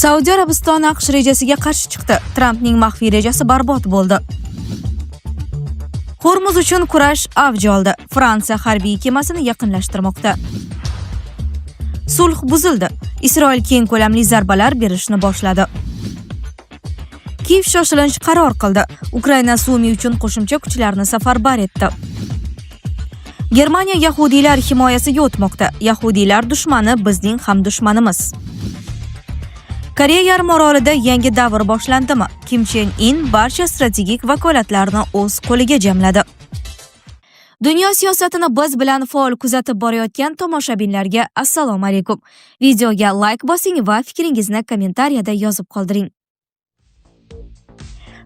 Saudiya Arabistoni AQSh rejasiga qarshi chiqdi. Trampning maxfiy rejasi barbod bo'ldi. Hormuz uchun kurash avj oldi. Fransiya harbiy kemasini yaqinlashtirmoqda. Sulh buzildi. Isroil keng ko'lamli zarbalar berishni boshladi. Kiyev shoshilinch qaror qildi. Ukraina Sumi uchun qo'shimcha kuchlarni safarbar etdi. Germaniya yahudiylar himoyasiga o'tmoqda. Yahudiylar dushmani bizning ham dushmanimiz. Koreya yarim orolida yangi davr boshlandimi? Kim Chen In barcha strategik vakolatlarni o'z qo'liga jamladi. Dunyo siyosatini biz bilan faol kuzatib borayotgan tomoshabinlarga assalomu alaykum. Videoga like bosing va fikringizni kommentariyada yozib qoldiring.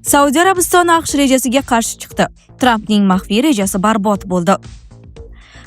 Saudiya Arabistoni AQSh rejasiga qarshi chiqdi. Trampning maxfiy rejasi barbod bo'ldi.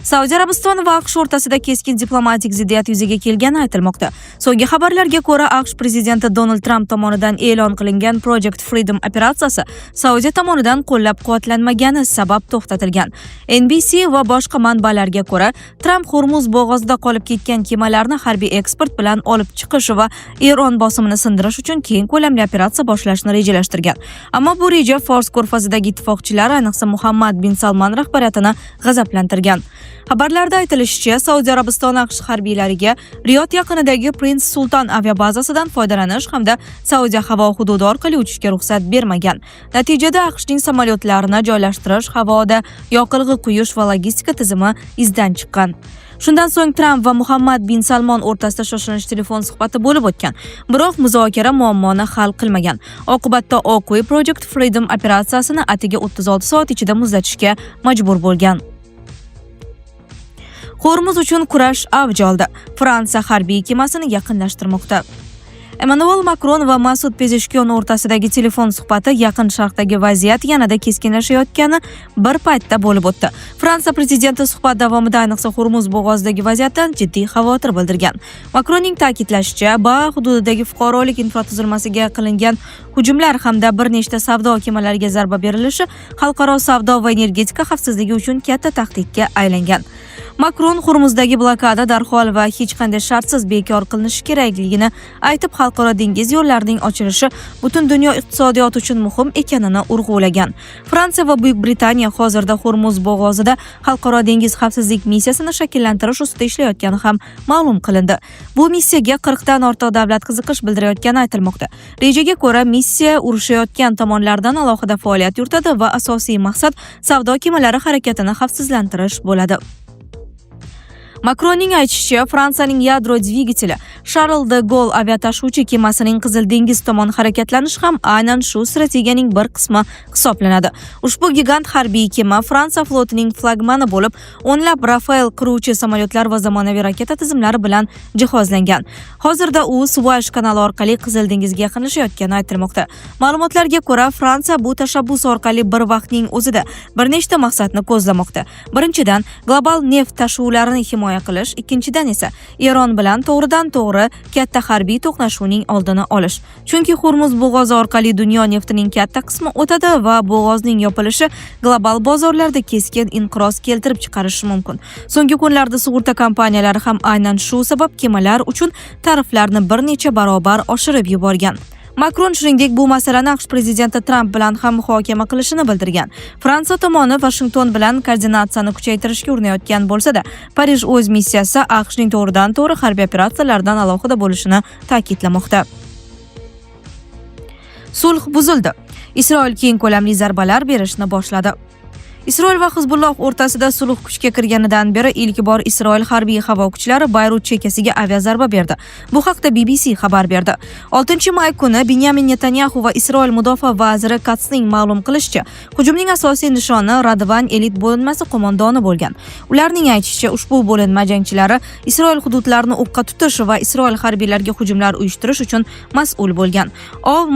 Saudiya Arabistoni va AQSh o'rtasida keskin diplomatik ziddiyat yuzaga kelgani aytilmoqda. So'nggi xabarlarga ko'ra, AQSh prezidenti Donald Trump tomonidan e'lon qilingan Project Freedom operatsiyasi Saudiya tomonidan qo'llab-quvvatlanmagani sabab to'xtatilgan. NBC va boshqa manbalarga ko'ra, Trump Hormuz bo'g'ozida qolib ketgan kemalarni harbiy eksport bilan olib chiqish va Eron bosimini sindirish uchun keng ko'lamli operatsiya boshlashni rejalashtirgan. Ammo bu reja Fors ko'rfazidagi ittifoqchilari, ayniqsa Muhammad bin Salman rahbariyatini g'azablantirgan. Xabarlarda aytilishicha, Saudiya Arabistoni AQSh harbiylariga Riyod yaqinidagi Prince Sultan aviabazasidan foydalanish hamda Saudiya havo hududi orqali uchishga ruxsat bermagan. Natijada AQShning samolyotlarini joylashtirish, havoda yoqilg'i quyish va logistika tizimi izdan chiqqan. Shundan so'ng Trump va Muhammad bin Salmon o'rtasida shoshilinch telefon suhbati bo'lib o'tgan. Biroq muzokara muammoni hal qilmagan. Oqibatda Oq uy Project Freedom operatsiyasini atigi 36 soat ichida muzlatishga majbur bo'lgan. Hormuz uchun kurash avj oldi. Fransiya harbiy kemasini yaqinlashtirmoqda. Emmanuel Macron va Masud Pezeshkian o'rtasidagi telefon suhbati Yaqin Sharqdagi vaziyat yanada keskinlashayotgani bir paytda bo'lib o'tdi. Fransiya prezidenti suhbat davomida ayniqsa Hormuz bo'g'ozidagi vaziyatdan jiddiy xavotir bildirgan. Macronning ta'kidlashicha, Ba hududidagi fuqarolik infratuzilmasiga qilingan hujumlar hamda bir nechta savdo kemalariga zarba berilishi xalqaro savdo va energetika xavfsizligi uchun katta tahdidga aylangan. Macron Hormuzdagi blokada darhol va hech qanday shartsiz bekor qilinishi kerakligini aytib, xalqaro dengiz yo'llarining ochilishi butun dunyo iqtisodiyoti uchun muhim ekanini urg'ulagan. Fransiya va Buyuk Britaniya hozirda Hormuz bo'g'ozida xalqaro dengiz xavfsizlik missiyasini shakllantirish ustida ishlayotgani ham ma'lum qilindi. Bu missiyaga 40 dan ortiq davlat qiziqish bildirayotgani aytilmoqda. Rejaga ko'ra, missiya urushayotgan tomonlardan alohida faoliyat yuritadi va asosiy maqsad savdo kemalari harakatini xavfsizlantirish bo'ladi. Macronning aytishicha, Fransiyaning yadro dvigateli Charles de Gaulle aviatashuvchi kemasining Qizil dengiz tomon harakatlanishi ham aynan shu strategiyaning bir qismi hisoblanadi. Ushbu gigant harbiy kema Fransiya flotining flagmani bo'lib, o'nlab Rafael qiruvchi samolyotlar va zamonaviy raketa tizimlari bilan jihozlangan. Hozirda u Suvash kanali orqali Qizil dengizga yaqinlashayotgani aytilmoqda. Ma'lumotlarga ko'ra, Fransiya bu tashabbus orqali bir vaqtning o'zida bir nechta maqsadni ko'zlamoqda. Birinchidan, global neft tashuvlarini himoya qilish, ikkinchidan esa Eron bilan to'g'ridan-to'g'ri katta harbiy to'qnashuvning oldini olish. Chunki Hormuz bo'g'ozi orqali dunyo neftining katta qismi o'tadi va bo'g'ozning yopilishi global bozorlarda keskin inqiroz keltirib chiqarishi mumkin. So'nggi kunlarda sug'urta kompaniyalari ham aynan shu sabab kemalar uchun tariflarni bir necha barobar oshirib yuborgan. Macron shuningdek bu masalani AQSh prezidenti Trump bilan ham muhokama qilishini bildirgan. Fransiya tomoni Washington bilan koordinatsiyani kuchaytirishga urinayotgan bo'lsa-da, Parij o'z missiyasi AQShning to'g'ridan-to'g'ri harbiy operatsiyalardan alohida bo'lishini ta'kidlamoqda. Sulh buzildi. Isroil keng ko'lamli zarbalar berishni boshladi. Isroil va Hizbulloh o'rtasida sulh kuchga kirganidan beri ilk bor Isroil harbiy havo kuchlari Bayrut chekkasiga aviazarba berdi. Bu haqda BBC xabar berdi. 6-may kuni Benyamin Netanyahu va Isroil mudofaa vaziri Katsning ma'lum qilishicha, hujumning asosiy nishoni Radvan elit bo'linmasi qo'mondoni bo'lgan. Ularning aytishicha, ushbu bo'linma jangchilari Isroil hududlarini o'qqa tutish va Isroil harbiylariga hujumlar uyushtirish uchun mas'ul bo'lgan.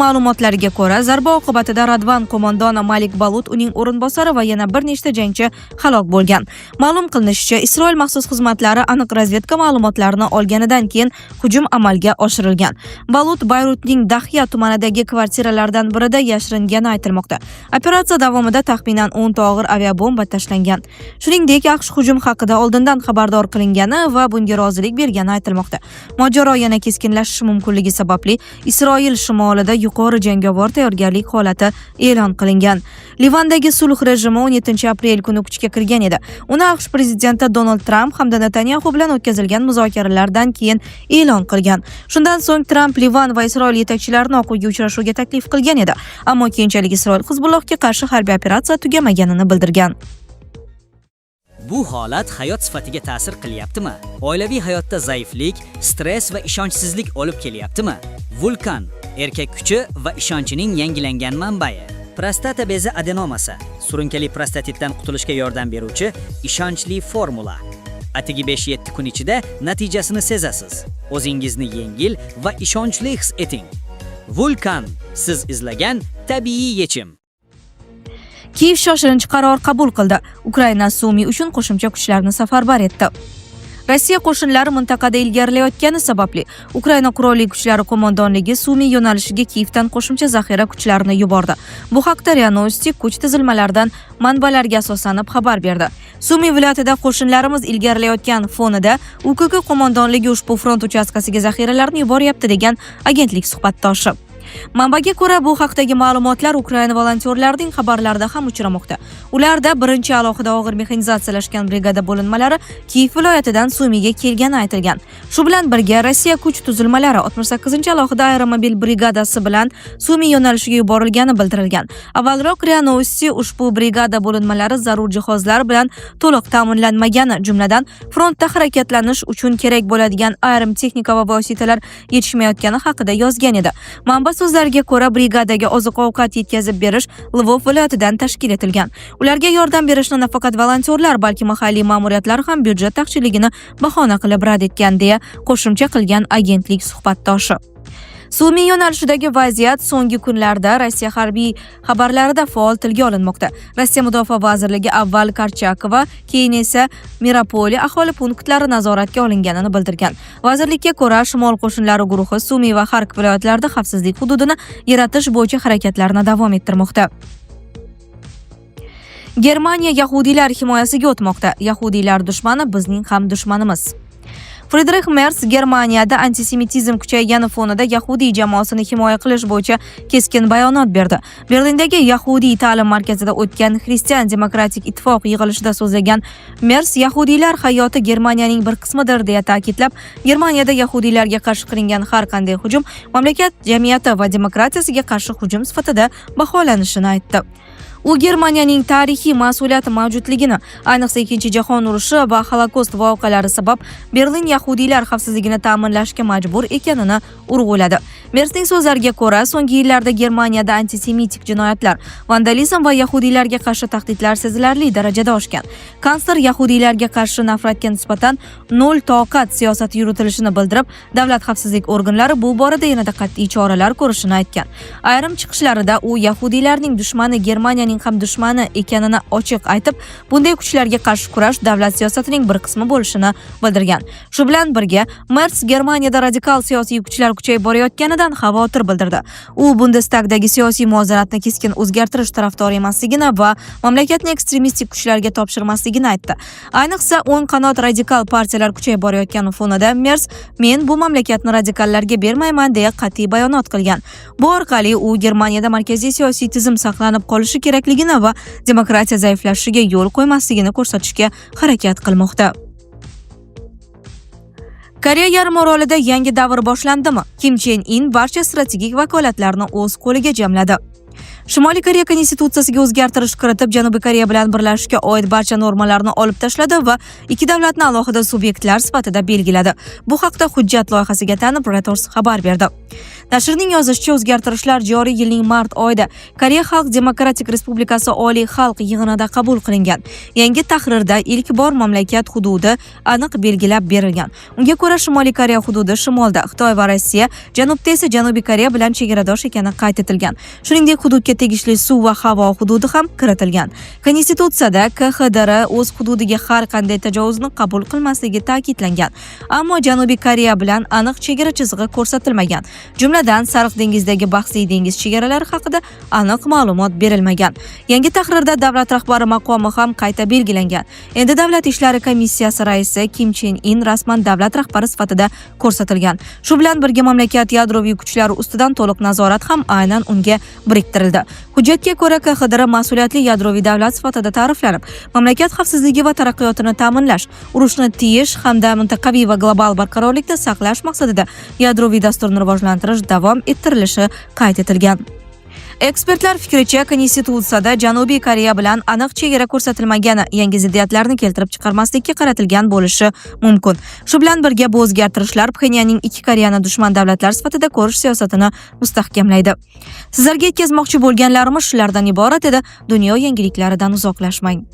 Ma'lumotlariga ko'ra, zarba oqibatida Radvan qo'mondoni Malik Balut, uning o'rinbosari va yana bir nechta jangchi halok bo'lgan. Ma'lum qilinishicha, Isroil maxsus xizmatlari aniq razvedka ma'lumotlarini olganidan keyin hujum amalga oshirilgan. Balut Bayrutning Dahya tumanidagi kvartiralardan birida yashiringani aytilmoqda. Operatsiya davomida taxminan 10 ta og'ir aviabomba tashlangan. Shuningdek, AQSh hujum haqida oldindan xabardor qilingani va bunga rozilik bergani aytilmoqda. Mojaro yana keskinlashishi mumkinligi sababli Isroil shimolida yuqori jangovar tayyorgarlik holati e'lon qilingan. Livandagi sulh rejimi 17-aprel kuni kuchga kirgan edi. Uni AQSh prezidenti Donald Tramp hamda Netanyahu bilan o'tkazilgan muzokaralardan keyin e'lon qilgan. Shundan so'ng Tramp Livan va Isroil yetakchilarini Oq uyga uchrashuvga taklif qilgan edi. Ammo keyinchalik Isroil Hizbullohga qarshi harbiy operatsiya tugamaganini bildirgan. Bu holat hayot sifatiga ta'sir qilyaptimi? Oilaviy hayotda zaiflik, stress va ishonchsizlik olib kelyaptimi? Vulkan erkak kuchi va ishonchining yangilangan manbai. Prostata bezi adenomasi surunkali prostatitdan qutulishga yordam beruvchi ishonchli formula. Atigi 5-7 kun ichida natijasini sezasiz. O'zingizni yengil va ishonchli his eting. Vulkan siz izlagan tabiiy yechim. Kiyev shoshilinch qaror qabul qildi. Ukraina Sumi uchun qo'shimcha kuchlarni safarbar etdi. Rossiya qo'shinlari mintaqada ilgarilayotgani sababli Ukraina qurolli kuchlari qo'mondonligi Sumi yo'nalishiga Kiyevdan qo'shimcha zaxira kuchlarini yubordi. Bu haqda RIA Novosti kuch tizilmalaridan manbalarga asoslanib xabar berdi. Sumi viloyatida qo'shinlarimiz ilgarilayotgan fonida UKK qo'mondonligi ushbu front uchastkasiga zaxiralarni yuboryapti degan agentlik suhbatdoshi. Manbaga ko'ra, bu haqdagi ma'lumotlar Ukraina volontyorlarining xabarlarida ham uchramoqda. Ularda birinchi alohida og'ir mexanizatsiyalashgan brigada bo'linmalari Kiyev viloyatidan Sumiga kelgani aytilgan. Shu bilan birga Rossiya kuch tuzilmalari 68-alohida aeromobil brigadasi bilan Sumi yo'nalishiga yuborilgani bildirilgan. Avvalroq RIA Novosti ushbu brigada bo'linmalari zarur jihozlar bilan to'liq ta'minlanmagani, jumladan frontda harakatlanish uchun kerak bo'ladigan ayrim texnika va vositalar yetishmayotgani haqida yozgan edi. Manba so'zlariga ko'ra, brigadaga oziq-ovqat yetkazib berish Lvov viloyatidan tashkil etilgan. Ularga yordam berishni nafaqat volontyorlar, balki mahalliy ma'muriyatlar ham byudjet taqchilligini bahona qilib rad etgan, deya qo'shimcha qilgan agentlik suhbatdoshi. Sumi yo'nalishidagi vaziyat so'nggi kunlarda Rossiya harbiy xabarlarida faol tilga olinmoqda. Rossiya Mudofaa vazirligi avval Karchakova, keyin esa Miropoli aholi punktlari nazoratga olinganini bildirgan. Vazirlikka ko'ra, shimol qo'shinlari guruhi Sumi va Xarkov viloyatlarida xavfsizlik hududini yaratish bo'yicha harakatlarni davom ettirmoqda. Germaniya yahudiylar himoyasiga o'tmoqda. Yahudiylar dushmani bizning ham dushmanimiz. Friedrich Merz Germaniyada antisemitizm kuchaygani fonida yahudiy jamoasini himoya qilish bo'yicha keskin bayonot berdi. Berlindagi yahudiy ta'lim markazida o'tgan Xristian demokratik ittifoq yig'ilishida so'zlagan Merz yahudiylar hayoti Germaniyaning bir qismidir deya ta'kidlab, Germaniyada yahudiylarga qarshi qilingan har qanday hujum mamlakat jamiyati va demokratiyasiga qarshi hujum sifatida baholanishini aytdi. U Germaniyaning tarixiy mas'uliyati mavjudligini, ayniqsa Ikkinchi jahon urushi va Holokost voqealari sabab Berlin yahudiylar xavfsizligini ta'minlashga majbur ekanini urg'uladi. Merzning so'zlariga ko'ra, so'nggi yillarda Germaniyada antisemitik jinoyatlar, vandalizm va yahudiylarga qarshi tahdidlar sezilarli darajada oshgan. Kansler yahudiylarga qarshi nafratga nisbatan nol toqat siyosati yuritilishini bildirib, davlat xavfsizlik organlari bu borada yanada qat'iy choralar ko'rishini aytgan. Ayrim chiqishlarida u yahudiylarning dushmani Germaniyaning ham dushmani ekanini ochiq aytib, bunday kuchlarga qarshi kurash davlat siyosatining bir qismi bo'lishini bildirgan. Shu bilan birga, Merz Germaniyada radikal siyosiy kuchlar kuchayib borayotganidan xavotir bildirdi. U Bundestagdagi siyosiy muvozanatni keskin o'zgartirish tarafdori emasligini va mamlakatni ekstremistik kuchlarga topshirmasligini aytdi. Ayniqsa o'ng qanot radikal partiyalar kuchayib borayotgani fonida Merz "Men bu mamlakatni radikallarga bermayman" deya qat'iy bayonot qilgan. Bu orqali u Germaniyada markaziy siyosiy tizim saqlanib qolishi kerakligini va demokratiya zaiflashishiga yo'l qo'ymasligini ko'rsatishga harakat qilmoqda. Koreya yarim orolida yangi davr boshlandimi? Kim Chen In barcha strategik vakolatlarni o'z qo'liga jamladi. Shimoliy Koreya konstitutsiyasiga o'zgartirish kiritib, Janubiy Koreya bilan birlashishga oid barcha normalarni olib tashladi va ikki davlatni alohida subyektlar sifatida belgiladi. Bu haqda hujjat loyihasiga tanib Reuters xabar berdi. Nashrning yozishicha, o'zgartirishlar joriy yilning mart oyida Koreya Xalq Demokratik Respublikasi Oliy xalq yig'inida qabul qilingan. Yangi tahrirda ilk bor mamlakat hududi aniq belgilab berilgan. Unga ko'ra, Shimoliy Koreya hududi shimolda Xitoy va Rossiya, janubda esa Janubiy Koreya bilan chegaradosh ekani qayd etilgan. Shuningdek, hududga tegishli suv va havo hududi ham kiritilgan. Konstitutsiyada KXDR o'z hududiga har qanday tajovuzni qabul qilmasligi ta'kidlangan. Ammo Janubiy Koreya bilan aniq chegara chizig'i ko'rsatilmagan. Jumladan, Sariq dengizdagi bahsli dengiz chegaralari haqida aniq ma'lumot berilmagan. Yangi tahrirda davlat rahbari maqomi ham qayta belgilangan. Endi Davlat ishlari komissiyasi raisi Kim Chen In rasman davlat rahbari sifatida ko'rsatilgan. Shu bilan birga mamlakat yadroviy kuchlari ustidan to'liq nazorat ham aynan unga biriktirildi. Hujjatga ko'ra KXDR mas'uliyatli yadroviy davlat sifatida ta'riflanib, mamlakat xavfsizligi va taraqqiyotini ta'minlash, urushni tiyish hamda mintaqaviy va global barqarorlikni saqlash maqsadida yadroviy dasturni rivojlantirish davom ettirilishi qayd etilgan. Ekspertlar fikricha, Konstitutsiyada Janubiy Koreya bilan aniq chegara ko'rsatilmagan yangi ziddiyatlarni keltirib chiqarmaslikka qaratilgan bo'lishi mumkin. Shu bilan birga bu o'zgartirishlar Pxenyanning ikki Koreyani dushman davlatlar sifatida ko'rish siyosatini mustahkamlaydi. Sizlarga yetkazmoqchi bo'lganlarimiz shulardan iborat edi. Dunyo yangiliklaridan uzoqlashmang.